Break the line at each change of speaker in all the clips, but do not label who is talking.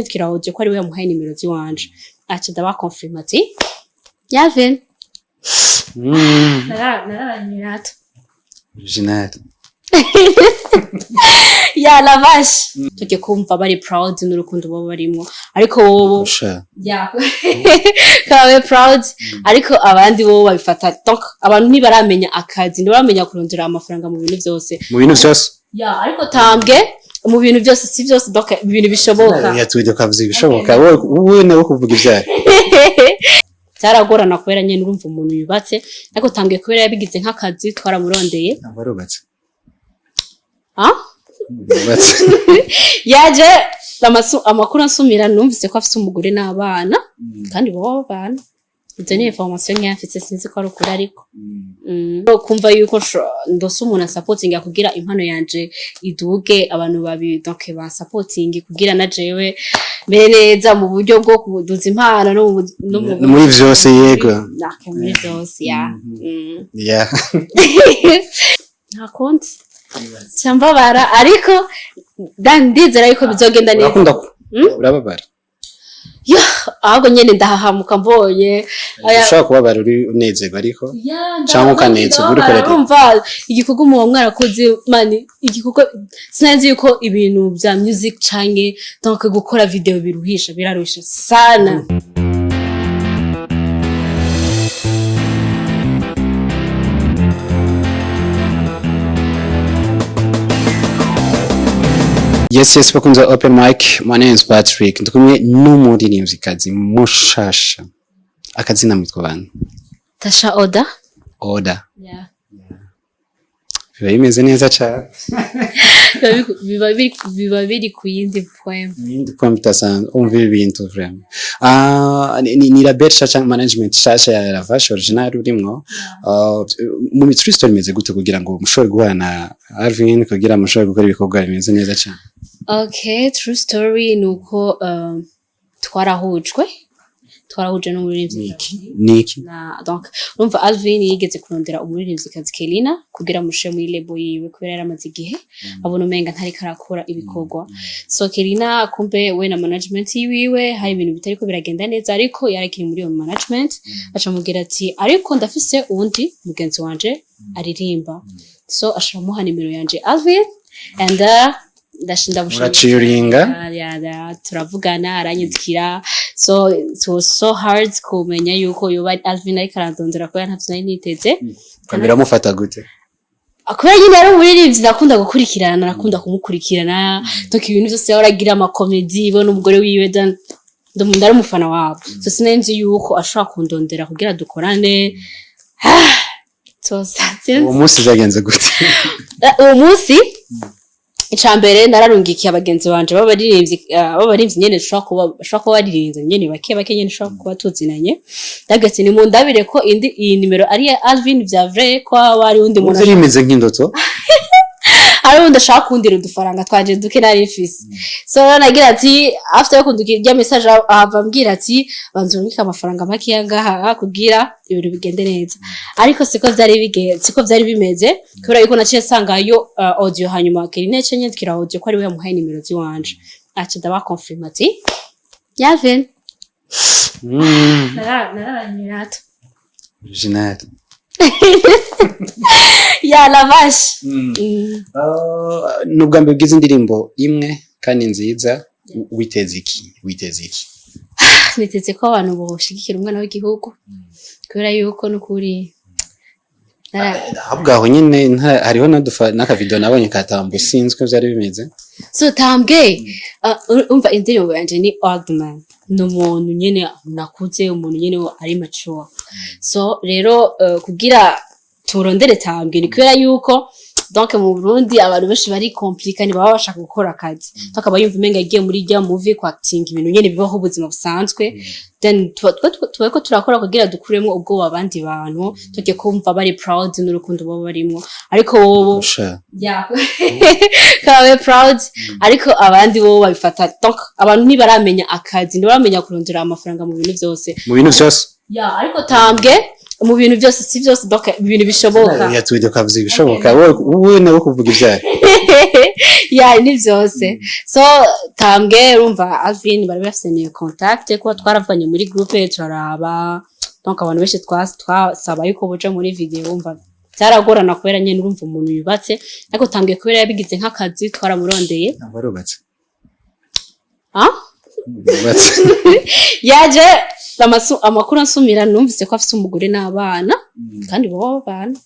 Kirahoje ko ari we yamuhaye nimero ziwanje aca ndabakonfirma ati Alvin naranyirata
original
ya la vache tuke kumva bari proud n'urukundo bo barimo ariko wobo ya kawe proud ariko abandi bo babifata donc abantu ntibaramenya akazi ntibaramenya kurondera amafaranga mu bintu byose ya ariko tambwe mu bintu byose si byose donc ibintu bishoboka
yatuye kavuze ibishoboka wowe nawe kuvuga ibyaye
cyaragorana kubera nyene urumva umuntu yubatse ariko tambwe kubera yabigize nk'akazi twaramurondeye
abarubatse
yaje amakuru ansumira numvise ko afite umugore n'abana kandi bo bana izo ni information nk'afite sinzi ko ari ukuri ariko kumva yuko ndose umuntu supporting kugira impano yanje iduge abantu babi donc ba supporting kugira na jewe mbere neza mu buryo bwo kuduza impano no
muri vyose yego
muri vyose
ya
ntakonti cyambabara ariko ndizera yuko bizogenda neza
urakunda urababara
ya ahubwo nyene ndahahamuka mbonye
ushaka kubabara uri unezerwa ariko cyangwa ukanezerwa uri kureka
urumva igikorwa mu mwarakoze mani igikorwa sinzi yuko ibintu bya music canke donc gukora video biruhisha biraruhisha sana
Yes, bakunze open mic. My name is Patrick. Ndikumwe n'umuririmvyikazi mushasha. Akazina mwitwa bana?
Tasha Oda.
Oda.
Yeah.
Biba bimeze neza cyane.
biba biri ku yindi poem.
Yindi poem tasanzwe umva ibintu vraiment. Ni la belle change management shasha ya la vache original urimwo. Mu true story imeze gute kugira ngo mushobore guhana Alvin kugira mushobore gukora ibikorwa bimeze neza cyane.
Okay, true story nuko twarahujwe n'umuririmvyikazi
Niki
na donc urumva Alvin yigeze kurondera umuririmvyikazi Kelina kugira mushe muri label yiwe kubera yaramaze igihe abona umenga ntari karakora ibikorwa so Kelina kumbe we na management yiwe hari ibintu bitari ko biragenda neza ariko yarakiri muri iyo management aca mubwira ati ariko ndafise uwundi mugenzi wanje aririmba so ashamuha nimero yanje Alvin and ndashinda
bushinga
turavugana aranyizikira so it was so hard kumenya yuko yoba Alvin ari karandondera ko ntavyo nari niteze
kamera mufata gute
akora nyine ari umuririmbyi nakunda gukurikirana nakunda kumukurikirana donc ibintu byose yaragira ama comedy bo n'umugore wiwe ndari umufana wabo so sinenzi yuko ashaka kundondera kugira dukorane
uwo munsi zagenze gute
uwo munsi icambere nararungikiye abagenzi banje babaririmbyi nyene shaka kuba baririmbye nyene bake nyene shaka kuba tuzinanye ndagetse ni mundabire ko iyi nimero ari Alvin vya vrai ko wari undi muntu
rimeze nk'indoto
ari undi ashaka kundira udufaranga twaje duke nari mfise so nagira ati after kundukira rya message ava mbwira ati banzurika amafaranga make yangaha kugira ibintu bigende neza ariko siko byari bimeze kubera yuko naciye sangayo audio hanyuma Kelina cenye Kirahoje ko ari we yamuhaye nimero ziwanje aca ndabakonfirma ati Alvin naranyirata
original
ya la vache
nubwo mbigize indirimbo imwe kandi nziza witeze iki
niteze ko abantu boshigikira umwana w'igihugu kubera yuko n'ukuri
ahubwo nyine hariho n'aka video nabonye katambo sinzwe byari bimeze
so tambwe umva indirimbo yanje ni old man n'umuntu nyene nakuze umuntu nyene ari mature so rero kugira turondere tambwe ni kubera yuko donc mu Burundi abantu benshi bari compliqué baba bashaka gukora akazi bakaba yumva umenga yagiye muri rya movie ko acting ibintu nyene bibaho ubuzima busanzwe then tweko turakora kugira dukuremo ubwo abandi bantu tuke kumva bari proud n'urukundo bo barimo ariko wobo kawe proud ariko abandi bo babifata donc abantu ntibaramenya akazi ntibaramenya kurondera amafaranga mu bintu byose ya ariko tambwe mu bintu byose si byose donc ibintu bishoboka
yatuye kavuze ibishoboka wowe nawe kuvuga ibyaye
ya ni byose so tambwe urumva Alvin bari bafitanye contact ko twaravanye muri groupe turaraba donc abantu benshi twasaba yuko boje muri video umva byaragorana kubera nyene urumva umuntu yubatse ariko tambwe kubera yabigize nk'akazi twaramurondeye
abarubatse
yaje amakuru ansumira numvise ko afite umugore n'abana kandi bo bana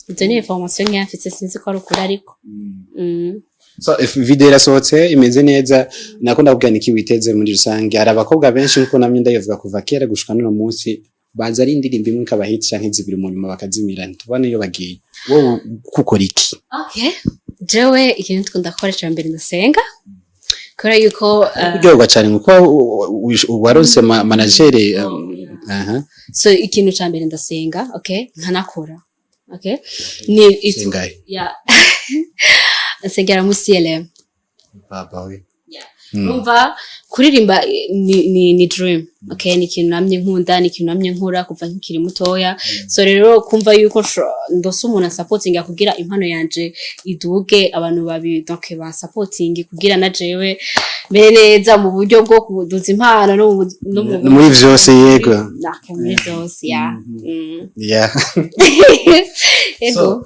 ibyo ni information nyafite sinzi ko ari ukuri ariko
so if video irasohotse imeze neza nako ndabwira niki witeze muri rusange hari abakobwa benshi nkuko namye ndayivuga kuva kera gushika no munsi baza ari indirimbo imwe kabahita canke zibiri mu nyuma bakazimira ntubone iyo bagiye wowe kukora iki
okay jewe ikintu twndakoresha mbere ndasenga kora yuko
uryoga cyane nkuko waronse manager
so ikintu ca mbere ndasenga okay nkanakora okay ni ya nsengera mu CLM
baba we
numva kuririmba ni dream okay ni ikintu namye nkunda ni ikintu namye nkora kuva nkiri mutoya so rero kumva yuko ndose umuntu supporting kugira impano yanje iduge abantu babi donc ba supporting kugira na jewe mbere neza mu buryo bwo kuduza impano no
muri vyose yego
muri vyose ya
yeah
ego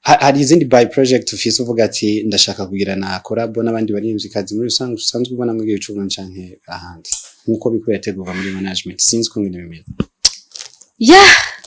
hari izindi by project ufise uvuga ati ndashaka kugira na collab n'abandi barimvyi kazi muri rusange usanzwe ubona mu gihe cy'ubu canke ahandi nkuko bikwetegurwa muri management sinzi ko ngene bimeze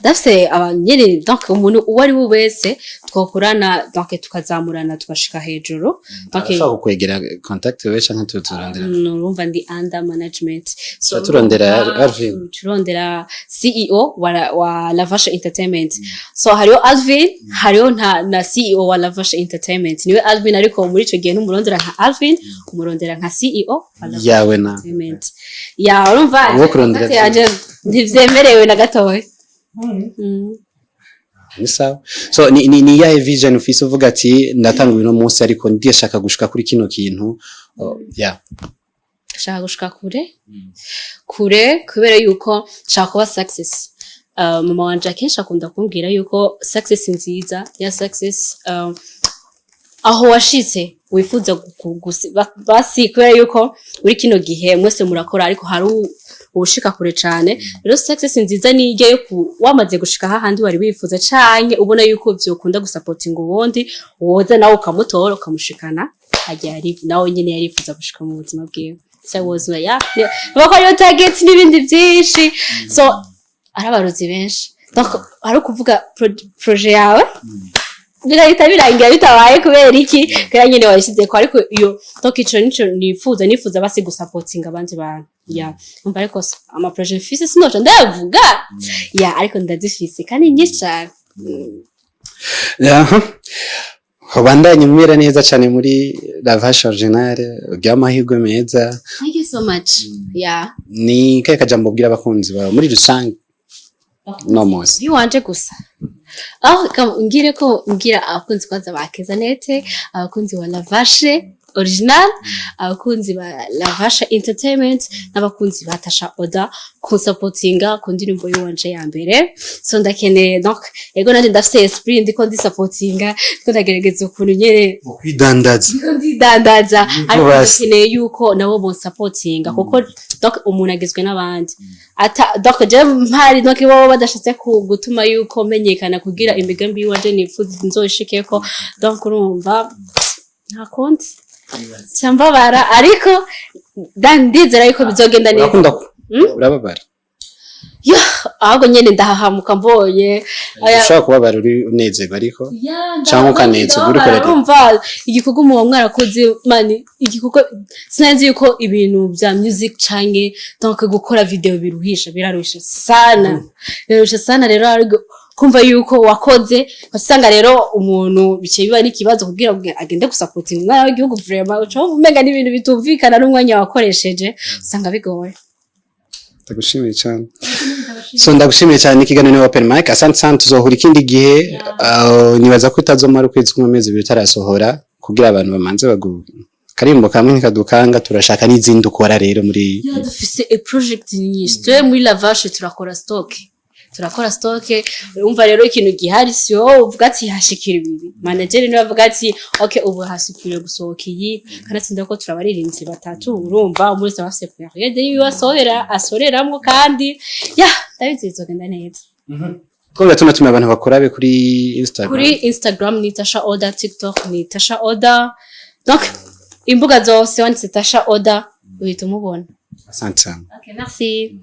dafse abanyere donc umuntu uwari we wese twokorana donc tukazamurana tugashika hejuru donc ashaka kwegera contact we canke turondera
urumva ndi under management
so turondera Alvin
turondera CEO wa Lavasha Entertainment so hariyo Alvin hariyo na CEO wa Lavasha Entertainment niwe Alvin ariko muri ico gihe n'umurondera nka Alvin umurondera nka CEO
yawe na
Entertainment ya urumva yaje ntivyemerewe na gatoya
Nisa so ni ya vision ufise uvuga ati ndatanga uno munsi ariko ndiyashaka gushika kuri kino kintu
shaka gushika kure kubera yuko shaka kuba success mama wanje akenshi akunda kumbwira yuko success nziza ya success aho washitse wifuza basi kubera yuko uri kino gihe mwese murakora ariko hari ushika kure cyane rero success nziza ni ijye yo wamaze gushika hahandi wari wifuza canke ubona yuko vyokunda gusupporting ubundi woza nawe ukamutora ukamushikana ajya ari nawe nyene yarifuza gushika mu buzima bwiwe so was ya bako yo target n'ibindi byinshi so arabaruzi benshi donc ari kuvuga projet yawe birahita birangira bitabaye kubera iki kaya nyene washyize ko ariko iyo donc ico nico nifuza basi gusupporting abandi bantu ya umva ariko ama projet fise sinoje ndavuga ya ariko ndazifise kandi nyicana
Bandanye mwera neza cyane muri Lavasha Original by'amahirwe meza.
Thank you so much. Yeah.
Ni kaye kajambo bwira abakunzi bawe muri rusange. No mose.
Wanje gusa. Ngire ko ngira abakunzi kwanza bakeza nete, abakunzi wa Lavasha Original, abakunzi ba Lavasha Entertainment n'abakunzi ba Tasha Oda ku supportinga ku ndirimbo y'uwanje ya mbere. So ndakene donc ego nanje ndafise esprit ndiko ndi supportinga ndiko ndagerageza ukuntu nyere kwidandaza ariko ndakene yuko nabo bon supportinga kuko donc umuntu agizwe n'abandi donc je mpari donc bo badashatse gutuma yuko menyekana kugira imigambi y'uwanje nifuza nzoshikeko donc urumva nta konti cyambabara ariko ndizera yuko bizogenda neza
urababara
ahubwo nyene ndahahamuka mbonye
ushaka kubabara uri unezerwa ariko cyangwa ukanetse uri korera
urumva igikorwa mu mwarakoze mani igikorwa sinzi yuko ibintu bya music canke donc gukora video biruhisha biraruhisha sana rero kumva yuko wakoze basanga rero umuntu bice biba n'ikibazo kugira ngo agende gusupporting umwana w'igihugu vraiment uco umenga n'ibintu bitumvikana n'umwanya wakoresheje usanga bigoye.
Ndagushimiye cyane. So ndagushimiye cyane ikiganiro ni open mic. Asante sana tuzohura ikindi gihe nibaza ko itazomara ukwezi kumezi bitarasohora kugira abantu bamanze karimbo kamwe nkadukanga turashaka n'izindi ukora rero muri
dufise a project nyinshi muri Lavasha turakora stock turakora stock umva rero ikintu gihari sio uvuga ati hashikira ibi manager niwe avuga ati okay ubu hashikire gusohoka iyi kanatsinda ko turabaririnzi batatu urumva umurese bafise period yiwe asoreramwo kandi ya ndabizizogenda neza
ko gatuma abantu bakorabe kuri
Instagram ni Tasha Oda, TikTok ni Tasha Oda. Donc imbuga zose wanditse Tasha Oda uhita umubona.
Asante sana.
Okay, merci.